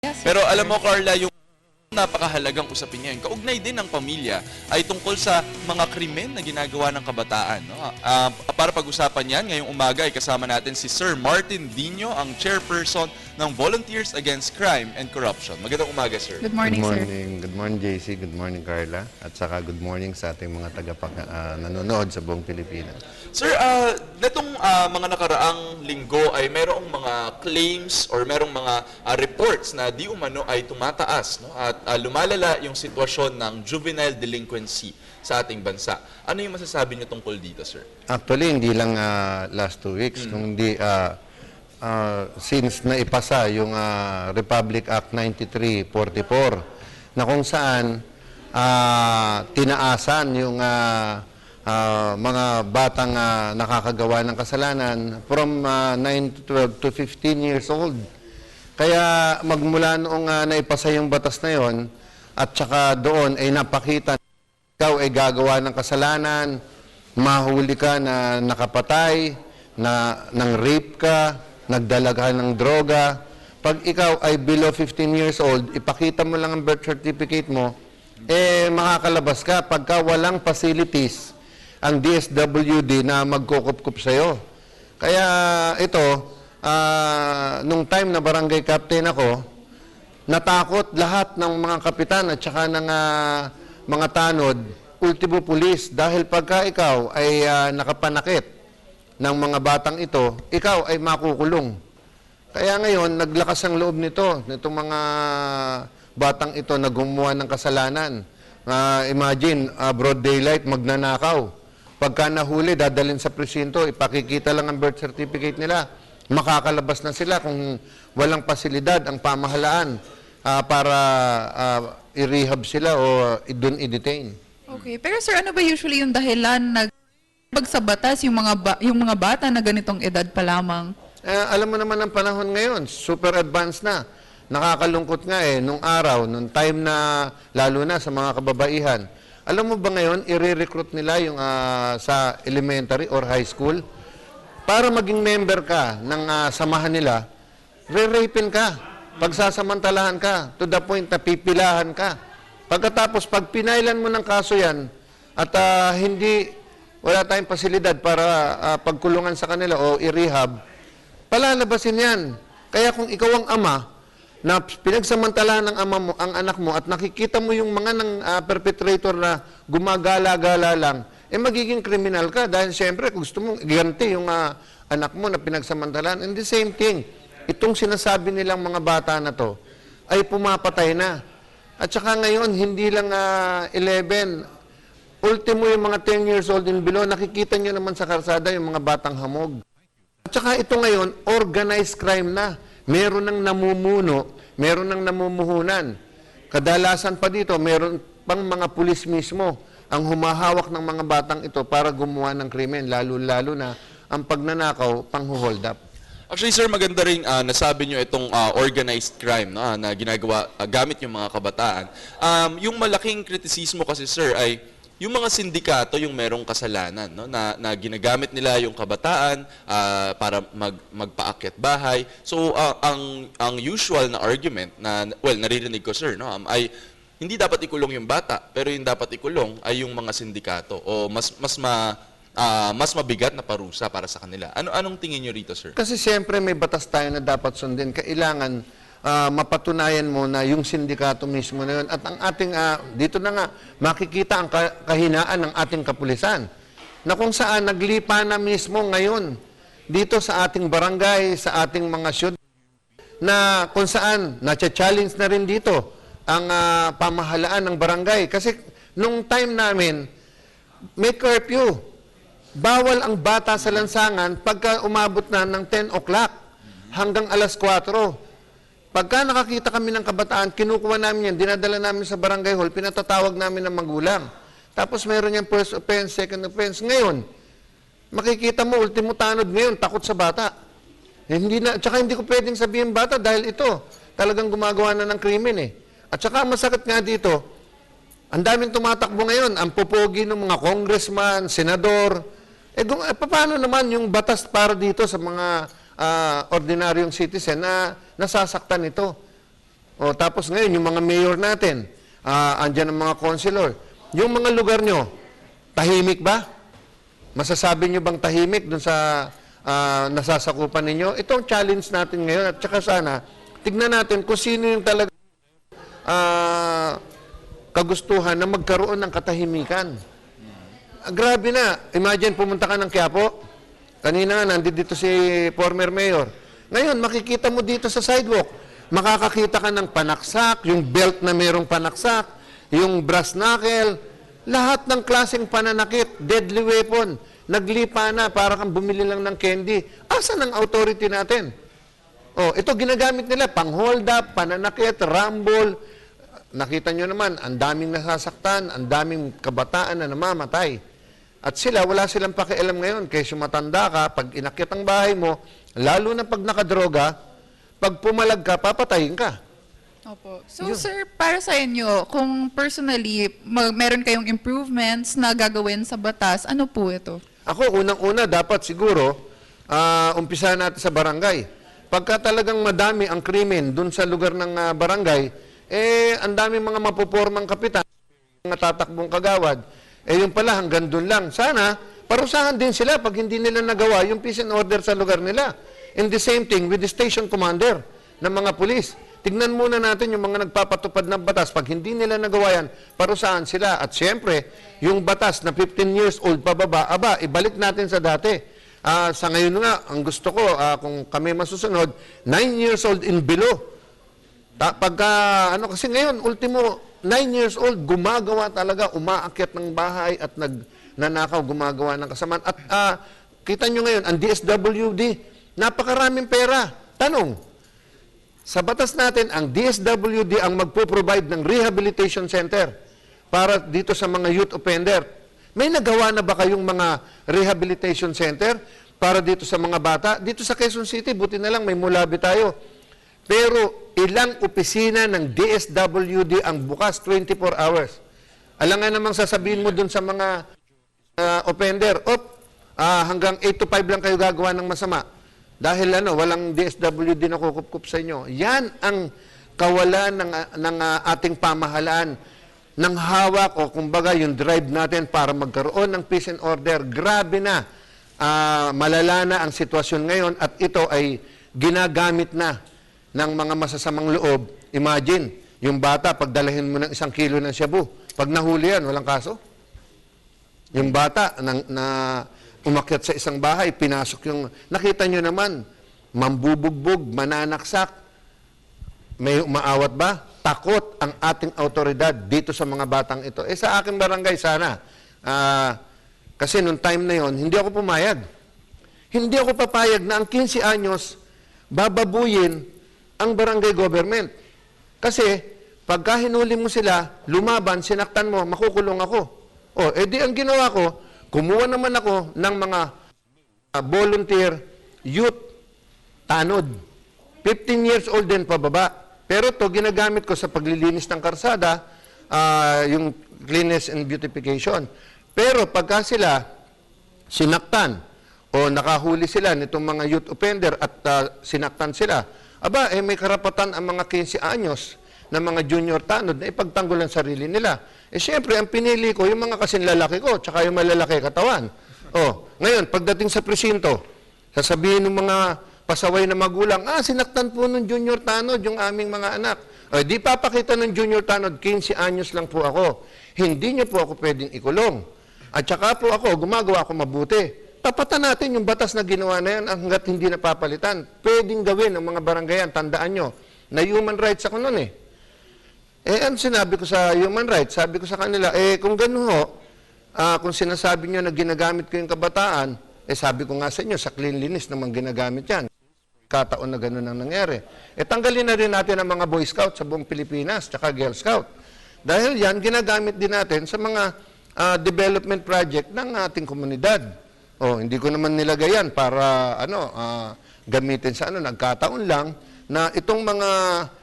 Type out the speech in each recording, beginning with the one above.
Yes, Pero of alam mo, course. Carla, yung napakahalagang usapin niya, kaugnay din ng pamilya, ay tungkol sa mga krimen na ginagawa ng kabataan. No? Para pag-usapan yan, ngayong umaga ay kasama natin si Sir Martin Dino, ang chairperson ng Volunteers Against Crime and Corruption. Magandang umaga, sir. Good morning, sir. Good morning, JC. Good morning, Carla. At saka good morning sa ating mga nanonood sa buong Pilipinas. Sir, netong mga nakaraang linggo ay merong mga claims or merong mga reports na di umano ay tumataas, no? At lumalala yung sitwasyon ng juvenile delinquency sa ating bansa. Ano yung masasabi niyo tungkol dito, sir? Actually, hindi lang last 2 weeks, kundi since naipasa yung Republic Act 9344 na kung saan tinaasan yung mga batang nakakagawa ng kasalanan from 9 to 12 to 15 years old. Kaya magmula noong naipasa yung batas na yon at saka doon ay napakita ikaw ay gagawa ng kasalanan, mahuli ka na nakapatay, na ng rape ka, nagdala ka ng droga. Pag ikaw ay below 15 years old, ipakita mo lang ang birth certificate mo, makakalabas ka pagka walang facilities ang DSWD na magkukup-kup sa'yo. Kaya ito, nung time na barangay captain ako, natakot lahat ng mga kapitan at saka ng mga tanod, ultimo pulis, dahil pagka ikaw ay nakapanakit ng mga batang ito, ikaw ay makukulong. Kaya ngayon, naglakas ang loob nitong mga batang ito na gumawa ng kasalanan. Imagine, broad daylight, magnanakaw. Pagka nahuli, dadalhin sa presinto, ipakikita lang ang birth certificate nila. Makakalabas na sila kung walang pasilidad ang pamahalaan para i-rehab sila o doon i-detain. Okay, pero sir, ano ba usually yung dahilan na sa batas yung mga bata na ganitong edad pa lamang? Alam mo naman ang panahon ngayon, super advanced na. Nakakalungkot nga nung araw, nung time na, lalo na sa mga kababaihan. Alam mo ba ngayon, i-recruit nila yung sa elementary or high school? Para maging member ka ng samahan nila, re-rapin ka, pagsasamantalahan ka, to the point na pipilahan ka. Pagkatapos, pag pinailan mo ng kaso yan, at wala tayong pasilidad para pagkulungan sa kanila o i-rehab, palalabasin yan. Kaya kung ikaw ang ama, na pinagsamantalahan ng ama mo, ang anak mo, at nakikita mo yung mga perpetrator na gumagala-gala lang, magiging kriminal ka dahil siyempre gusto mong iganti yung anak mo na pinagsamantalahan. And the same thing, itong sinasabi nilang mga bata na to ay pumapatay na. At saka ngayon, hindi lang 11, ultimo yung mga 10 years old and below, nakikita nyo naman sa karsada yung mga batang hamog. At saka ito ngayon, organized crime na. Meron ng namumuno, meron ng namumuhunan. Kadalasan pa dito, meron pang mga pulis mismo ang humahawak ng mga batang ito para gumawa ng krimen, lalo-lalo na ang pagnanakaw, pang-hold up. Actually, sir, maganda rin nasabi nyo itong organized crime, no, na ginagawa gamit yung mga kabataan. Yung malaking kritisismo kasi, sir, ay yung mga sindikato yung merong kasalanan, no, na ginagamit nila yung kabataan para magpaakyat bahay. So, ang usual na argument na, well, naririnig ko, sir, no, ay hindi dapat ikulong yung bata, pero yung dapat ikulong ay yung mga sindikato o mas mabigat na parusa para sa kanila. Anong tingin nyo rito, sir? Kasi siyempre may batas tayo na dapat sundin. Kailangan mapatunayan mo na yung sindikato mismo na yun. At ang ating, dito na nga, makikita ang kahinaan ng ating kapulisan. Na kung saan naglipa na mismo ngayon dito sa ating barangay, sa ating mga syudad, na kung saan na-challenge na rin dito ang pamahalaan ng barangay. Kasi nung time namin, may curfew. Bawal ang bata sa lansangan pagka umabot na ng 10 o'clock hanggang alas 4. Pagka nakakita kami ng kabataan, kinukuha namin yan, dinadala namin sa barangay hall, pinatatawag namin ng magulang. Tapos meron yung first offense, second offense. Ngayon, makikita mo, ultimo tanod ngayon, takot sa bata. Tsaka hindi ko pwedeng sabihin bata dahil ito, talagang gumagawa na ng krimen At saka masakit nga dito, ang daming tumatakbo ngayon, ang popogi ng mga congressman, senador. Paano naman yung batas para dito sa mga ordinaryong citizen na nasasaktan ito? tapos ngayon, yung mga mayor natin, andyan ang mga councilor. Yung mga lugar nyo, tahimik ba? Masasabi nyo bang tahimik dun sa nasasakupan ninyo? Ito ang challenge natin ngayon. At saka sana, tignan natin kung sino yung talaga kagustuhan na magkaroon ng katahimikan. Grabe na. Imagine, pumunta ka ng Quiapo. Kanina nga, nandito si former mayor. Ngayon, makikita mo dito sa sidewalk, makakakita ka ng panaksak, yung belt na mayroong panaksak, yung brass knuckle, lahat ng klaseng pananakit, deadly weapon, naglipa na para kang bumili lang ng candy. Asan ang authority natin? Oh, ito ginagamit nila, pang-hold up, pananakit, rumble. Nakita nyo naman, ang daming nasasaktan, ang daming kabataan na namamatay. At sila, wala silang pakialam ngayon. Kaysa matanda ka, pag inakit ang bahay mo, lalo na pag nakadroga, pag pumalag ka, papatayin ka. Opo. So, sir, para sa inyo, kung personally, meron kayong improvements na gagawin sa batas, ano po ito? Ako, unang-una, dapat siguro, umpisa natin sa barangay. Pagka talagang madami ang krimen dun sa lugar ng barangay, ang daming mga mapupormang kapitan, mga tatakbong kagawad, yung pala hanggang dun lang. Sana, parusahan din sila pag hindi nila nagawa yung peace and order sa lugar nila. And the same thing with the station commander ng mga pulis. Tignan muna natin yung mga nagpapatupad ng batas. Pag hindi nila nagawa yan, parusahan sila. At siyempre, yung batas na 15 years old pababa, ibalik natin sa dati. Sa ngayon nga, ang gusto ko, kung kami masusunod, 9 years old in below. Kasi ngayon, ultimo, 9 years old, gumagawa talaga, umaakyat ng bahay at nagnanakaw, gumagawa ng kasamaan. At kita nyo ngayon, ang DSWD, napakaraming pera. Tanong, sa batas natin, ang DSWD ang magpo-provide ng rehabilitation center para dito sa mga youth offender. May nagawa na ba kayong mga rehabilitation center para dito sa mga bata? Dito sa Quezon City, buti na lang may Mulabi tayo. Pero ilang opisina ng DSWD ang bukas 24 hours? Alam nga namang sasabihin mo dun sa mga offender, hanggang 8 to 5 lang kayo gagawa ng masama. Dahil walang DSWD na kukup-kup sa inyo. Yan ang kawalan ng ating pamahalaan, ng hawak o kumbaga yung drive natin para magkaroon ng peace and order. Grabe na. Malala na ang sitwasyon ngayon at ito ay ginagamit na ng mga masasamang loob. Imagine, yung bata, pagdalahin mo ng 1 kilo ng shabu, pag nahuli yan, walang kaso. Yung bata na umakyat sa isang bahay, pinasok yung... Nakita nyo naman, mambubugbog, mananaksak, may umaawat ba? Takot ang ating autoridad dito sa mga batang ito. Sa aking barangay, sana. Kasi nung time na yon, hindi ako pumayag. Hindi ako papayag na ang 15 anyos, bababuyin ang barangay government. Kasi, pagka hinuli mo sila, lumaban, sinaktan mo, makukulong ako. Di ang ginawa ko, kumuha naman ako ng mga volunteer youth tanod. 15 years old din pababa. Pero to ginagamit ko sa paglilinis ng karsada, yung cleanliness and beautification. Pero pagka sila sinaktan o nakahuli sila nitong mga youth offender at sinaktan sila, may karapatan ang mga 15 anyos na mga junior tanod na ipagtanggol ang sarili nila. Siyempre, ang pinili ko, yung mga kasing lalaki ko, tsaka yung malalaki katawan. Ngayon, pagdating sa presinto, sasabihin ng mga pasaway na magulang, sinaktan po ng junior tanod yung aming mga anak. Di papakita ng junior tanod, 15 anyos lang po ako. Hindi niyo po ako pwedeng ikulong. At saka po ako, gumagawa ako mabuti. Tapatan natin yung batas na ginawa na yan hanggat hindi napapalitan. Pwedeng gawin ng mga barangayan, tandaan nyo, na human rights ako nun ano sinabi ko sa human rights? Sabi ko sa kanila, kung gano'n kung sinasabi nyo na ginagamit ko yung kabataan, sabi ko nga sa inyo, sa cleanliness naman ginagamit yan. Kataon na gano'n ang nangyari. Tanggalin na rin natin ang mga Boy Scout sa buong Pilipinas, tsaka Girl Scout. Dahil yan, ginagamit din natin sa mga development project ng ating komunidad. Hindi ko naman nilagay yan para gamitin sa nagkataon lang na itong mga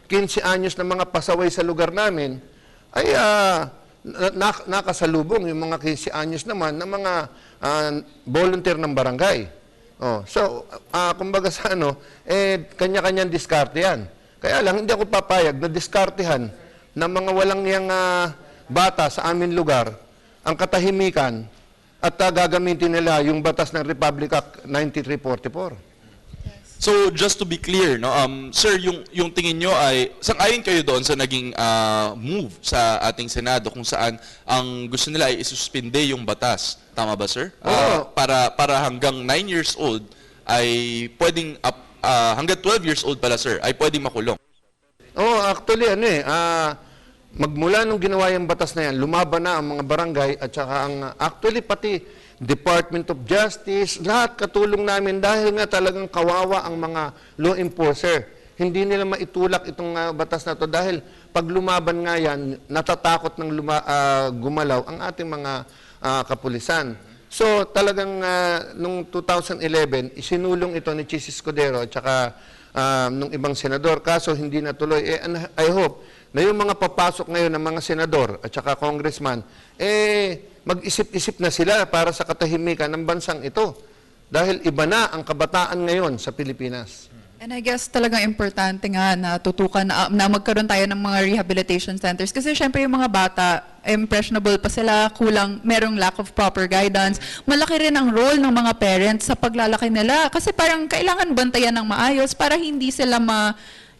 15 anyos na mga pasaway sa lugar namin ay nakasalubong yung mga 15 anyos naman na mga volunteer ng barangay. Kumbaga sa kanya-kanyang diskarte yan. Kaya lang, hindi ako papayag na diskartehan ng mga walang yang bata sa amin lugar ang katahimikan at gagamitin nila yung batas ng Republic Act 9344. So just to be clear, no, sir, yung tingin nyo ay sang-ayon kayo doon sa naging move sa ating Senado kung saan ang gusto nila ay isuspinde yung batas. Tama ba, sir? Oo. Para hanggang 9 years old ay pwedeng hanggang 12 years old pala, sir, ay pwedeng makulong. Oh, actually magmula nung ginawa yung batas na yan, lumaban na ang mga barangay at saka actually pati Department of Justice, lahat katulong namin dahil nga talagang kawawa ang mga law enforcer. Hindi nila maitulak itong batas na to dahil pag lumaban nga yan, natatakot ng gumalaw ang ating mga kapulisan. So talagang nung 2011, isinulong ito ni Chis Escudero at saka nung ibang senador, kaso hindi natuloy. I hope na yung mga papasok ngayon ng mga senador at saka congressman, mag-isip-isip na sila para sa katahimikan ng bansang ito. Dahil iba na ang kabataan ngayon sa Pilipinas. And I guess talagang importante nga na tutukan na magkaroon tayo ng mga rehabilitation centers. Kasi syempre yung mga bata, impressionable pa sila, kulang, merong lack of proper guidance. Malaki rin ang role ng mga parents sa paglalaki nila. Kasi parang kailangan bantayan ng maayos para hindi sila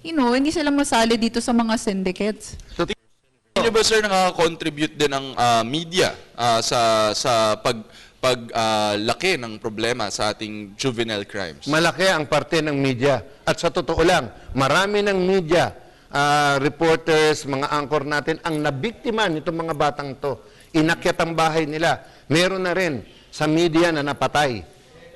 hindi sila masali dito sa mga syndicates. Tingin nyo ba, sir, nakaka-contribute din ang media sa paglaki ng problema sa ating juvenile crimes? Malaki ang parte ng media. At sa totoo lang, marami ng media, reporters, mga anchor natin, ang nabiktima nitong mga batang to. Inakyat ang bahay nila. Meron na rin sa media na napatay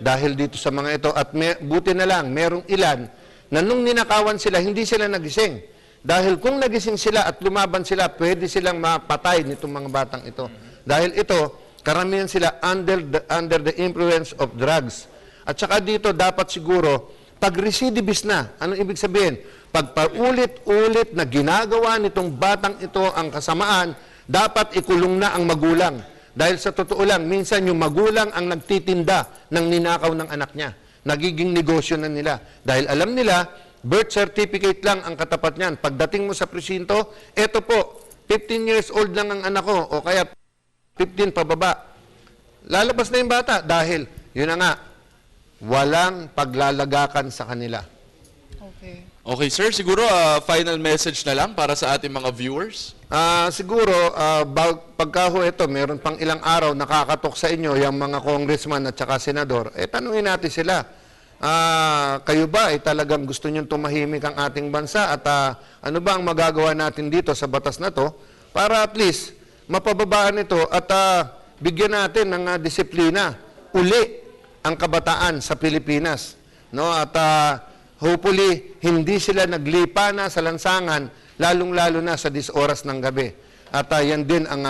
dahil dito sa mga ito. At buti na lang, merong ilan na nung ninakawan sila, hindi sila nagising. Dahil kung nagising sila at lumaban sila, pwede silang mapatay nitong mga batang ito. Dahil ito, karamihan sila under the influence of drugs. At saka dito, dapat siguro, pag recidivist na, ano ibig sabihin? Pag paulit-ulit na ginagawa nitong batang ito ang kasamaan, dapat ikulong na ang magulang. Dahil sa totoo lang, minsan yung magulang ang nagtitinda ng ninakaw ng anak niya. Nagiging negosyo na nila. Dahil alam nila, birth certificate lang ang katapat niyan. Pagdating mo sa presinto, eto po, 15 years old lang ang anak ko, o kaya 15 pababa. Lalabas na yung bata dahil, yun na nga, walang paglalagakan sa kanila. Okay. Okay, sir, siguro final message na lang para sa ating mga viewers. Siguro, pagka ho ito, meron pang ilang araw nakakatok sa inyo yung mga congressman at saka senador, tanungin natin sila, kayo ba ay talagang gusto nyo tumahimik ang ating bansa at ano ba ang magagawa natin dito sa batas na to para at least mapababaan ito at bigyan natin ng disiplina uli ang kabataan sa Pilipinas. No? At hopefully, hindi sila naglipa na sa lansangan lalong-lalo na sa 10 oras ng gabi. At yan din ang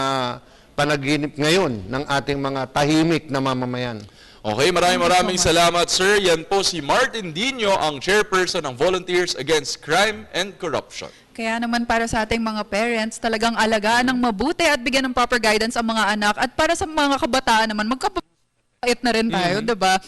panaginip ngayon ng ating mga tahimik na mamamayan. Okay, maraming salamat, sir. Yan po si Martin Dino, ang chairperson ng Volunteers Against Crime and Corruption. Kaya naman para sa ating mga parents, talagang alagaan ng mabuti at bigyan ng proper guidance ang mga anak. At para sa mga kabataan naman, magkapait na rin tayo, 'di ba?